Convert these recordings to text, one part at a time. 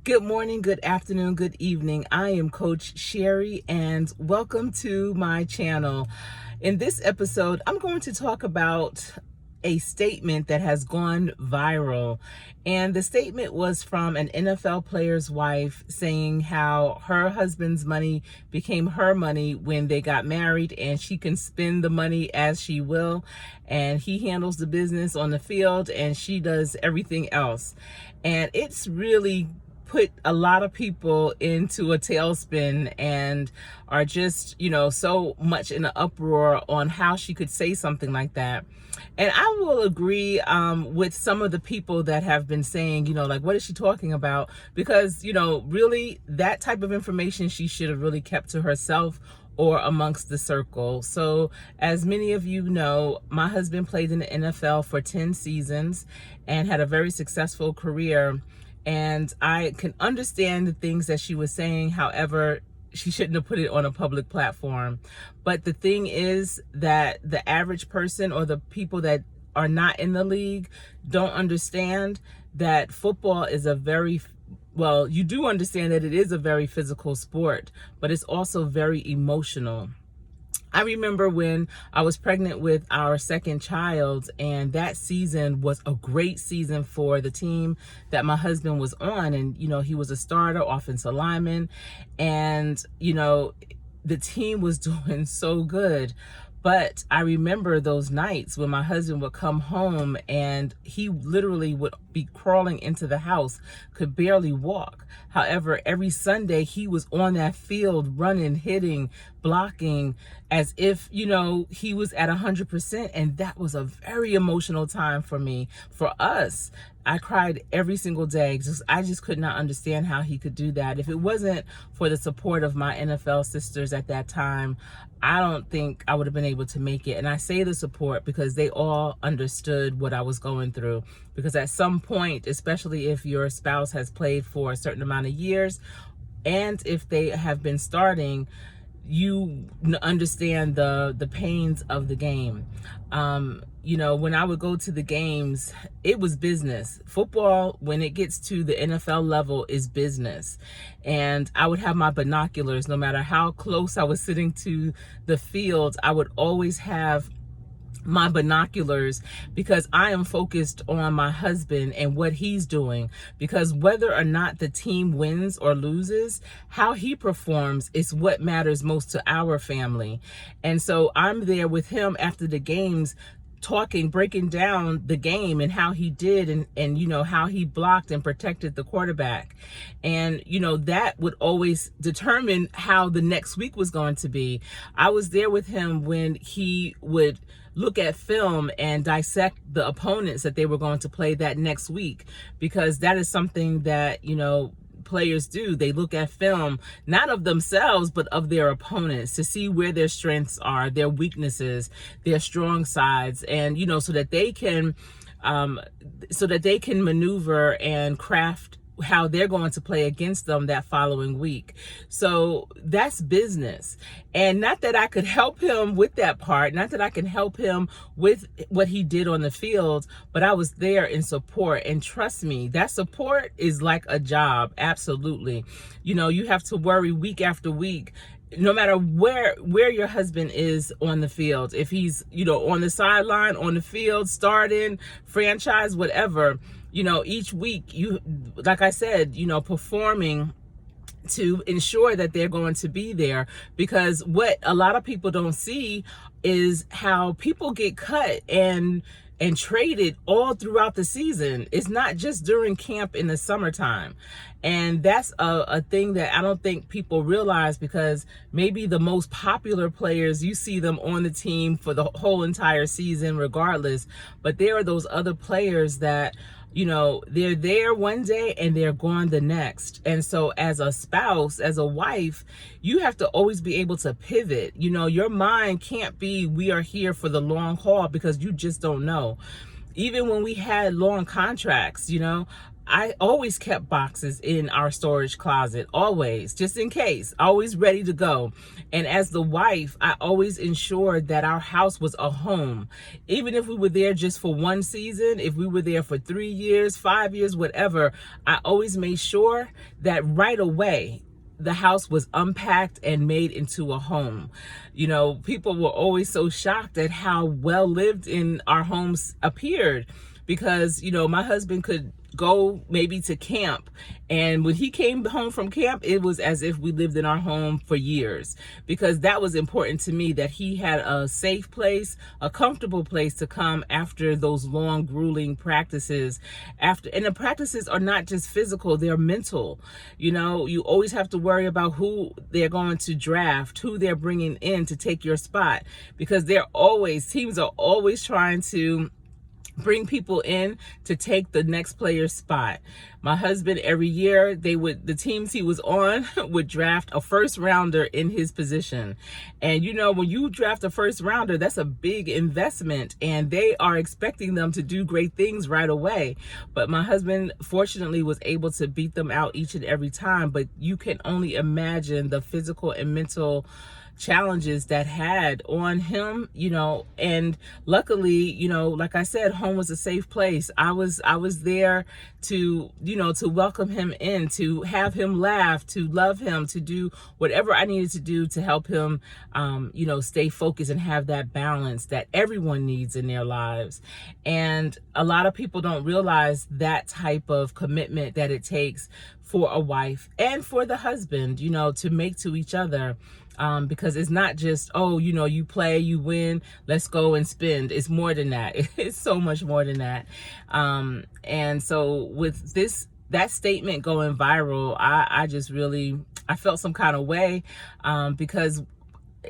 Good morning, good afternoon, good evening. I am Coach Sherry and welcome to my channel. In this episode, I'm going to talk about a statement that has gone viral. And the statement was from an NFL player's wife saying how her husband's money became her money when they got married and she can spend the money as she will. And he handles the business on the field and she does everything else. And it's really put a lot of people into a tailspin and are just, so much in an uproar on how she could say something like that. And I will agree with some of the people that have been saying, like, what is she talking about? Because, really that type of information she should have really kept to herself or amongst the circle. So as many of you know, my husband played in the NFL for 10 seasons and had a very successful career. And I can understand the things that she was saying. However, she shouldn't have put it on a public platform. But the thing is that the average person or the people that are not in the league don't understand that football is you do understand that it is a very physical sport, but it's also very emotional. I remember when I was pregnant with our second child, and that season was a great season for the team that my husband was on. And, he was a starter, offensive lineman, and, the team was doing so good. But I remember those nights when my husband would come home and he literally would be crawling into the house, could barely walk. However, every Sunday he was on that field running, hitting, blocking, as if, he was at 100%. And that was a very emotional time for me, for us. I cried every single day. I just could not understand how he could do that. If it wasn't for the support of my NFL sisters at that time, I don't think I would have been able to make it. And I say the support because they all understood what I was going through. Because at some point, especially if your spouse has played for a certain amount of years, and if they have been starting, you understand the pains of the game. When I would go to the games, it was business. Football, when it gets to the NFL level, is business. And I would have my binoculars, no matter how close I was sitting to the field, I would always have my binoculars because I am focused on my husband and what he's doing, because whether or not the team wins or loses, how he performs is what matters most to our family. And so I'm there with him after the games, talking, breaking down the game and how he did and how he blocked and protected the quarterback. And that would always determine how the next week was going to be. I was there with him when he would look at film and dissect the opponents that they were going to play that next week, because that is something that players do. They look at film, not of themselves, but of their opponents, to see where their strengths are, their weaknesses, their strong sides, and so that they can maneuver and craft how they're going to play against them that following week. So that's business. And not that I could help him with that part, not that I can help him with what he did on the field, but I was there in support. And trust me, that support is like a job. Absolutely. You have to worry week after week, no matter where your husband is on the field. If he's, on the sideline, on the field, starting, franchise, whatever, each week like I said, performing to ensure that they're going to be there. Because what a lot of people don't see is how people get cut and traded all throughout the season. It's not just during camp in the summertime. And that's a thing that I don't think people realize, because maybe the most popular players, you see them on the team for the whole entire season regardless. But there are those other players that they're there one day and they're gone the next. And so as a spouse, as a wife, you have to always be able to pivot. Your mind can't be, we are here for the long haul, because you just don't know. Even when we had long contracts, I always kept boxes in our storage closet, always, just in case, always ready to go. And as the wife, I always ensured that our house was a home. Even if we were there just for one season, if we were there for 3 years, 5 years, whatever, I always made sure that right away, the house was unpacked and made into a home. You know, people were always so shocked at how well lived in our homes appeared, because, you know, my husband could go maybe to camp, and when he came home from camp, it was as if we lived in our home for years, because that was important to me, that he had a safe place, a comfortable place to come after those long, grueling practices. And the practices are not just physical, they're mental. You know, you always have to worry about who they're going to draft, who they're bringing in to take your spot, because teams are always trying to bring people in to take the next player's spot. My husband, every year, the teams he was on would draft a first rounder in his position. And you know, when you draft a first rounder, that's a big investment, and they are expecting them to do great things right away. But my husband, fortunately, was able to beat them out each and every time. But you can only imagine the physical and mental challenges that had on him, you know. And luckily, you know, like I said, home was a safe place. I was there to, you know, to welcome him in, to have him laugh, to love him, to do whatever I needed to do to help him, you know, stay focused and have that balance that everyone needs in their lives. And a lot of people don't realize that type of commitment that it takes for a wife and for the husband, you know, to make to each other. Because it's not just, oh, you know, you play, you win, let's go and spend. It's more than that. It's so much more than that. And so with that statement going viral, I just really, I felt some kind of way, because,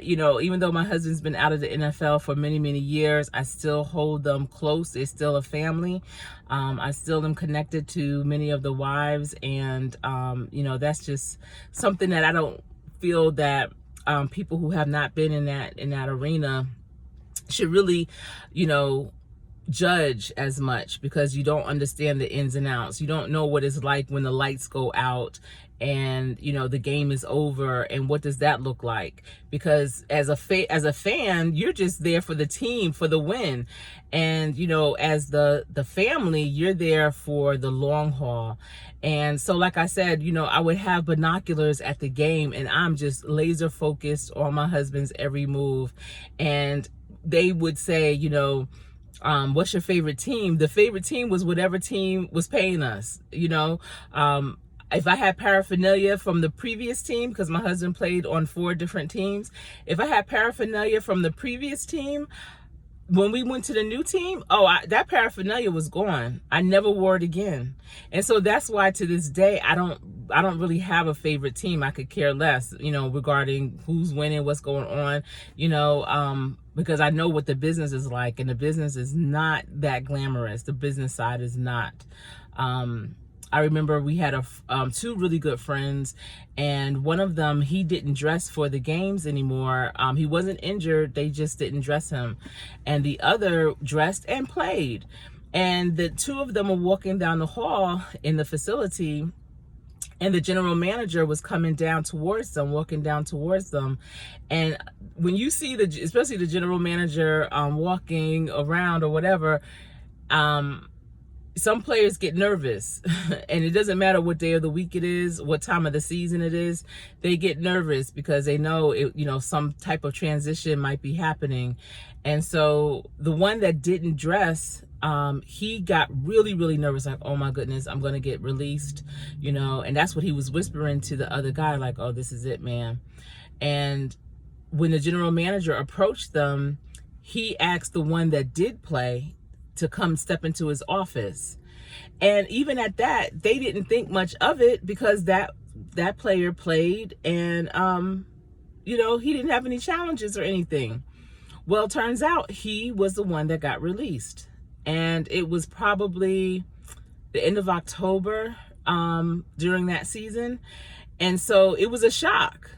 you know, even though my husband's been out of the NFL for many, many years, I still hold them close. They're still a family. I still am connected to many of the wives. And, you know, that's just something that I don't feel that people who have not been in that arena should really, you know, judge as much, because you don't understand the ins and outs. You don't know what it's like when the lights go out and, you know, the game is over, and what does that look like? Because as a fan, you're just there for the team, for the win. And, you know, as the family, you're there for the long haul. And so, like I said, you know, I would have binoculars at the game, and I'm just laser focused on my husband's every move. And they would say, you know, what's your favorite team? The favorite team was whatever team was paying us, you know. If I had paraphernalia from the previous team, because my husband played on 4 different teams, if I had paraphernalia from the previous team, when we went to the new team, that paraphernalia was gone. I never wore it again. And so that's why to this day, I don't really have a favorite team. I could care less, you know, regarding who's winning, what's going on, you know, because I know what the business is like, and the business is not that glamorous. The business side is not. I remember we had 2 really good friends, and one of them, he didn't dress for the games anymore. He wasn't injured, they just didn't dress him. And the other dressed and played. And the 2 of them were walking down the hall in the facility, and the general manager was coming down towards them, walking down towards them. And when you see especially the general manager walking around or whatever, some players get nervous. And it doesn't matter what day of the week it is, what time of the season it is, they get nervous because they know you know, some type of transition might be happening. And so the one that didn't dress, he got really, really nervous, like, oh my goodness, I'm gonna get released, you know. And that's what he was whispering to the other guy, like, oh, this is it, man. And when the general manager approached them, he asked the one that did play to come step into his office. And even at that, they didn't think much of it, because that player played, and you know, he didn't have any challenges or anything. Well, turns out he was the one that got released. And it was probably the end of October during that season. And so it was a shock.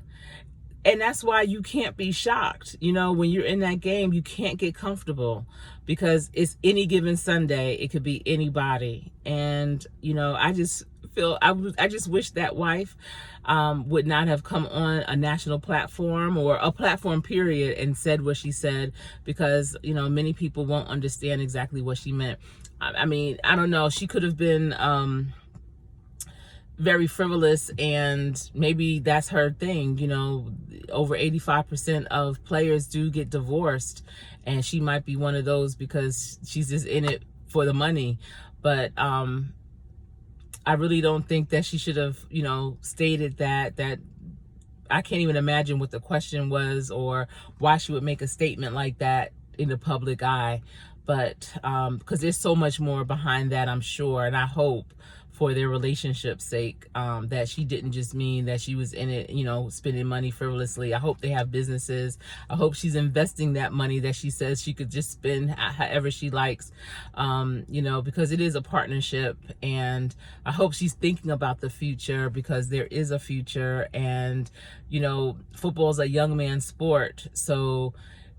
And that's why you can't be shocked. You know, when you're in that game, you can't get comfortable because it's any given Sunday. It could be anybody. And, you know, I just feel, I just wish that wife would not have come on a national platform or a platform period and said what she said, because, you know, many people won't understand exactly what she meant. I mean, I don't know. She could have been very frivolous, and maybe that's her thing. You know, over 85% of players do get divorced, and she might be one of those because she's just in it for the money. But I really don't think that she should have, you know, stated that. I can't even imagine what the question was or why she would make a statement like that in the public eye. But because there's so much more behind that, I'm sure, and I hope for their relationship's sake, that she didn't just mean that she was in it, you know, spending money frivolously. I hope they have businesses. I hope she's investing that money that she says she could just spend however she likes, you know, because it is a partnership. And I hope she's thinking about the future, because there is a future. And, you know, football is a young man's sport. So,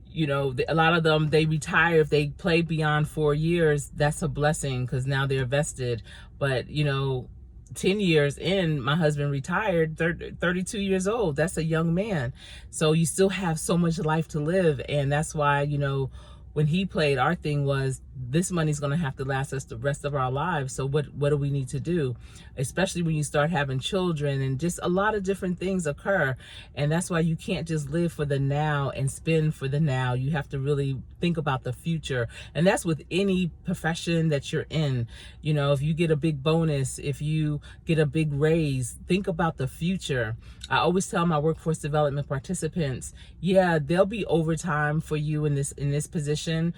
you know, a lot of them, they retire if they play beyond 4 years. That's a blessing because now they're vested. But, you know, 10 years in, my husband retired, 32 years old. That's a young man. So you still have so much life to live. And that's why, you know, when he played, our thing was, this money's going to have to last us the rest of our lives. So what do we need to do? Especially when you start having children, and just a lot of different things occur. And that's why you can't just live for the now and spend for the now. You have to really think about the future. And that's with any profession that you're in. You know, if you get a big bonus, if you get a big raise, think about the future. I always tell my workforce development participants, yeah, there'll be overtime for you in this position.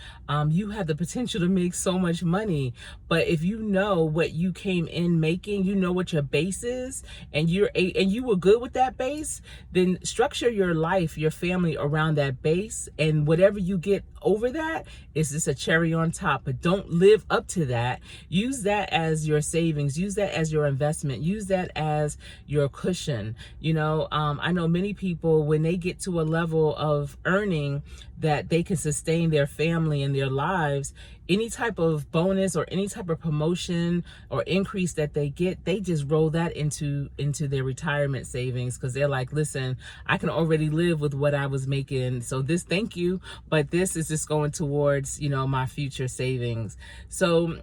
You have the potential to make so much money, but if you know what you came in making, you know what your base is, and you were good with that base, then structure your life, your family around that base, and whatever you get over that is just a cherry on top. But don't live up to that. Use that as your savings, use that as your investment, use that as your cushion. You know, I know many people, when they get to a level of earning that they can sustain their family and their lives, any type of bonus or any type of promotion or increase that they get, they just roll that into their retirement savings, because they're like, listen, I can already live with what I was making, so this, thank you, but this is just going towards, you know, my future savings. So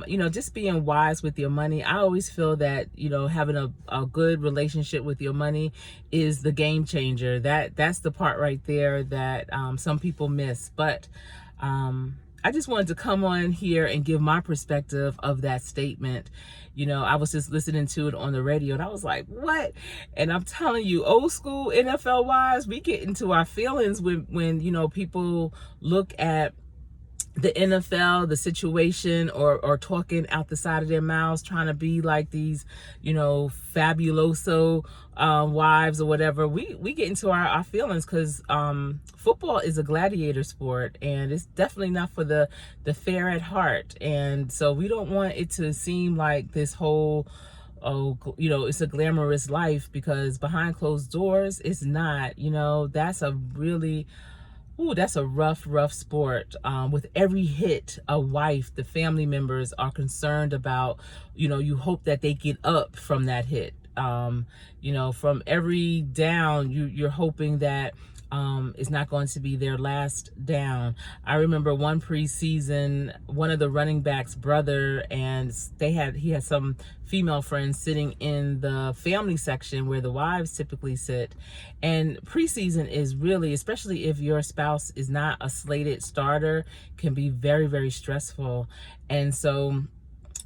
you know, just being wise with your money. I always feel that, you know, having a good relationship with your money is the game changer. That's the part right there that some people miss. But I just wanted to come on here and give my perspective of that statement. You know, I was just listening to it on the radio, and I was like, what? And I'm telling you, old school NFL wise, we get into our feelings when you know, people look at the NFL, the situation, or talking out the side of their mouths, trying to be like these, you know, fabuloso wives or whatever. We get into our feelings, because football is a gladiator sport, and it's definitely not for the fair at heart. And so we don't want it to seem like this whole, oh, you know, it's a glamorous life, because behind closed doors, it's not. You know, that's a really, ooh, that's a rough sport. With every hit, a wife, the family members are concerned about, you know, you hope that they get up from that hit. You know, from every down, you're hoping that is not going to be their last down. I remember one preseason, one of the running backs' brother, and he had some female friends sitting in the family section where the wives typically sit. And preseason is really, especially if your spouse is not a slated starter, can be very, very stressful. And so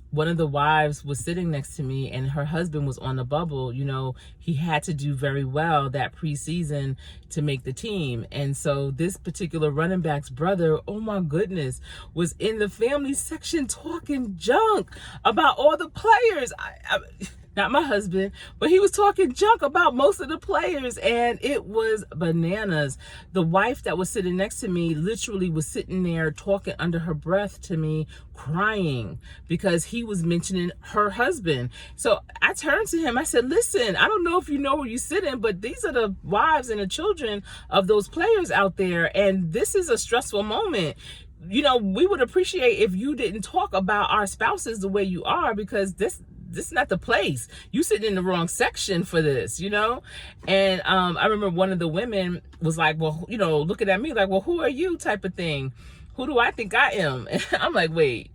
one of the wives was sitting next to me, and her husband was on the bubble. You know, he had to do very well that preseason to make the team. And so this particular running back's brother, oh my goodness, was in the family section talking junk about all the players. not my husband, but he was talking junk about most of the players, and it was bananas. The wife that was sitting next to me literally was sitting there talking under her breath to me, crying because he was mentioning her husband. So I turned to him, I said, listen, I don't know if you know where you're sitting, but these are the wives and the children of those players out there, and this is a stressful moment. You know, we would appreciate if you didn't talk about our spouses the way you are, because this is not the place. You sitting in the wrong section for this, you know? And I remember one of the women was like, well, you know, looking at me like, well, who are you, type of thing? Who do I think I am? And I'm like, wait,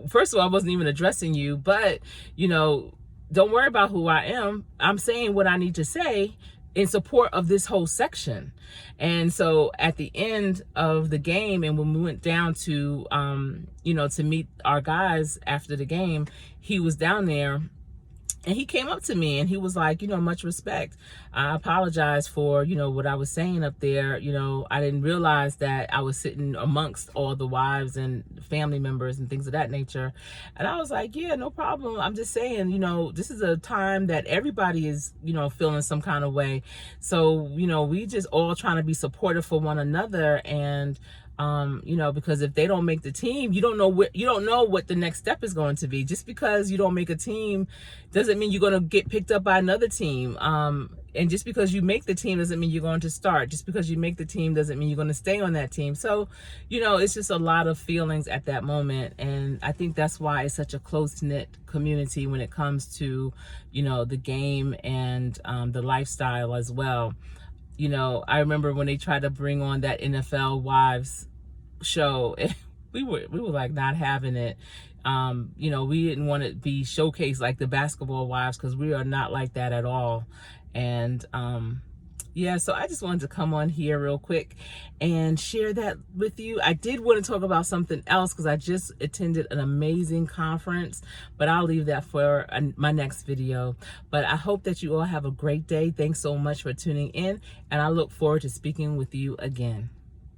first of all, I wasn't even addressing you, but, you know, don't worry about who I am. I'm saying what I need to say in support of this whole section. And so at the end of the game, and when we went down to, you know, to meet our guys after the game, he was down there. And he came up to me and he was like, you know, much respect. I apologize for, you know, what I was saying up there. You know, I didn't realize that I was sitting amongst all the wives and family members and things of that nature. And I was like, yeah, no problem. I'm just saying, you know, this is a time that everybody is, you know, feeling some kind of way. So, you know, we just all trying to be supportive for one another. And you know, because if they don't make the team, you don't know what the next step is going to be. Just because you don't make a team doesn't mean you're going to get picked up by another team. And just because you make the team doesn't mean you're going to start. Just because you make the team doesn't mean you're going to stay on that team. So, you know, it's just a lot of feelings at that moment. And I think that's why it's such a close-knit community when it comes to, you know, the game and the lifestyle as well. You know, I remember when they tried to bring on that NFL Wives show, we were like not having it. You know, we didn't want to be showcased like the Basketball Wives, because we are not like that at all. And yeah, so I just wanted to come on here real quick and share that with you. I did want to talk about something else because I just attended an amazing conference, but I'll leave that for my next video. But I hope that you all have a great day. Thanks so much for tuning in, and I look forward to speaking with you again.